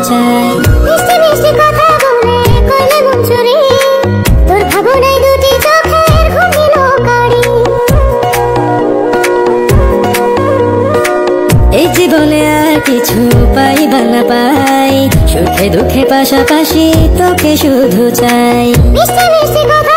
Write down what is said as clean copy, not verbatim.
চাই। মিষ্টি মিষ্টি কথা বলে কইলে মন চুরি, তোর ভাবনায় দুটি চোখের ঘুম দিল কারি। এই জীবনে আর কিছু পাই বা না পাই, সুখে দুঃখে পাশাপাশি তোকে শুধু চাই। মিষ্টি মিষ্টি কথা